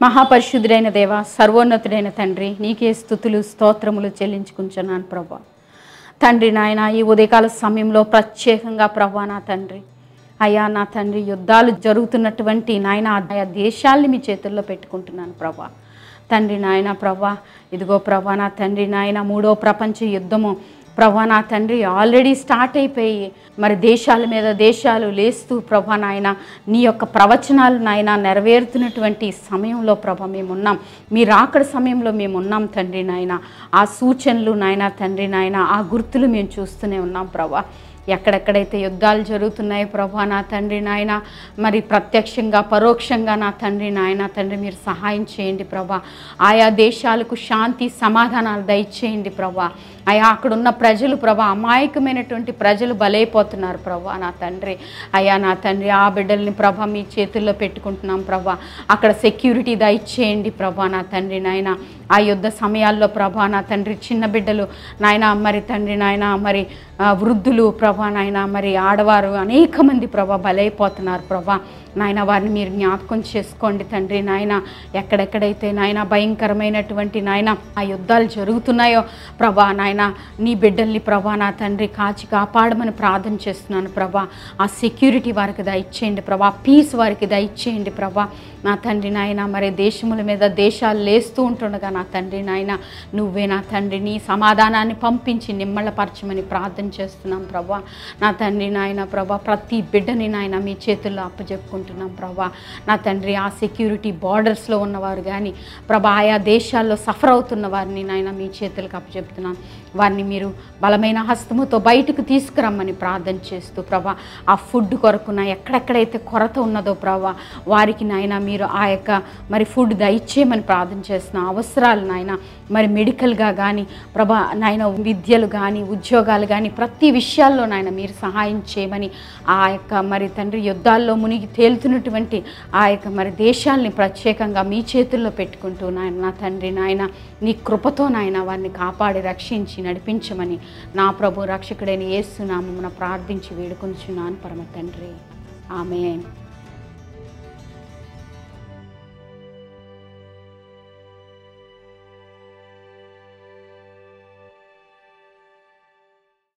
మహాపరిశుద్ధుడైన దేవ, సర్వోన్నతుడైన తండ్రి, నీకే స్తుతులు స్తోత్రములు చెల్లించుకుంటున్నాను ప్రభా. తండ్రి నాయన, ఈ ఉదయకాల సమయంలో ప్రత్యేకంగా ప్రభా నా తండ్రి, అయ్యా నా తండ్రి, యుద్ధాలు జరుగుతున్నటువంటి నాయన ఆయా దేశాలని మీ చేతుల్లో పెట్టుకుంటున్నాను ప్రభా. తండ్రి నాయన ప్రభా, ఇదిగో ప్రభా నా తండ్రి నాయన, 3వ ప్రపంచ యుద్ధము ప్రభా నా తండ్రి ఆల్రెడీ స్టార్ట్ అయిపోయి మరి దేశాల మీద దేశాలు లేస్తూ ప్రభా నాయన నీ యొక్క ప్రవచనాలు నాయన నెరవేరుతున్నటువంటి సమయంలో ప్రభా మేమున్నాం. మీరు రాకడ సమయంలో మేమున్నాం తండ్రి నాయన. ఆ సూచనలు నాయన తండ్రి నాయన, ఆ గుర్తులు మేము చూస్తూనే ఉన్నాం ప్రభా. ఎక్కడెక్కడైతే యుద్ధాలు జరుగుతున్నాయో ప్రభా నా తండ్రి నాయన, మరి ప్రత్యక్షంగా పరోక్షంగా నా తండ్రి నాయన తండ్రి మీరు సహాయం చేయండి ప్రభా. ఆయా దేశాలకు శాంతి సమాధానాలు దయచేయండి ప్రభా. అయ్యా అక్కడున్న ప్రజలు ప్రభా, అమాయకమైనటువంటి ప్రజలు బలైపోతున్నారు ప్రభా నా తండ్రి. అయ్యా నా తండ్రి, ఆ బిడ్డల్ని ప్రభా మీ చేతుల్లో పెట్టుకుంటున్నాం ప్రభా. అక్కడ సెక్యూరిటీ దయచేయండి ప్రభా నా తండ్రి నాయన. ఆ యుద్ధ సమయాల్లో ప్రభా నా తండ్రి చిన్న బిడ్డలు నాయన, మరి తండ్రి నాయన, మరి వృద్ధులు ప్రభా నాయన, మరి ఆడవారు అనేక మంది ప్రభా బలైపోతున్నారు ప్రభా నాయన. వారిని మీరు జ్ఞాపకం చేసుకోండి తండ్రి నాయన. ఎక్కడెక్కడైతే నాయన భయంకరమైనటువంటి నాయన ఆ యుద్ధాలు జరుగుతున్నాయో ప్రభా నాయన, నీ బిడ్డల్ని ప్రభా నా తండ్రి కాచి కాపాడమని ప్రార్థన చేస్తున్నాను ప్రభా. ఆ సెక్యూరిటీ వారికి దయచేయండి ప్రభా, పీస్ వారికి దయచేయండి ప్రభా నా తండ్రి నాయన. మరి దేశముల మీద దేశాలు లేస్తూ ఉంటుండగా నా తండ్రి నాయన, నువ్వే నా తండ్రి నీ సమాధానాన్ని పంపించి నిమ్మళపరచమని ప్రార్థన చేస్తున్నాం ప్రభా నా తండ్రి నాయన. ప్రభా ప్రతి బిడ్డని నాయన మీ చేతుల్లో అప్పచెప్పుకుంటున్నాం ప్రభా నా తండ్రి. ఆ సెక్యూరిటీ బార్డర్స్లో ఉన్నవారు కానీ ప్రభా, ఆయా దేశాల్లో సఫర్ అవుతున్న వారిని నాయన మీ చేతులకు అప్పచెప్తున్నాం. వారిని మీరు బలమైన హస్తముతో బయటకు తీసుకురమ్మని ప్రార్థన చేస్తూ ప్రభా, ఆ ఫుడ్ కొరకున ఎక్కడెక్కడైతే కొరత ఉన్నదో ప్రభా, వారికి నాయన మీరు ఆ యొక్క మరి ఫుడ్ దయచేయమని ప్రార్థన చేస్తున్న అవసరాలు నాయన, మరి మెడికల్గా కానీ ప్రభా నాయన, విద్యలు కానీ ఉద్యోగాలు కానీ ప్రతి విషయాల్లో నాయన మీరు సహాయం చేయమని, ఆ యొక్క మరి తండ్రి యుద్ధాల్లో మునిగి తేలుతున్నటువంటి ఆ యొక్క మరి దేశాలని ప్రత్యేకంగా మీ చేతుల్లో పెట్టుకుంటూ నాయన నా తండ్రి నాయన, నీ కృపతో నాయన వారిని కాపాడి రక్షించి నడిపించమని నా ప్రభు రక్షకుడైన యేసు నామమున ప్రార్థించి వేడుకొనుచున్నాను పరమ తండ్రి. ఆమేన్.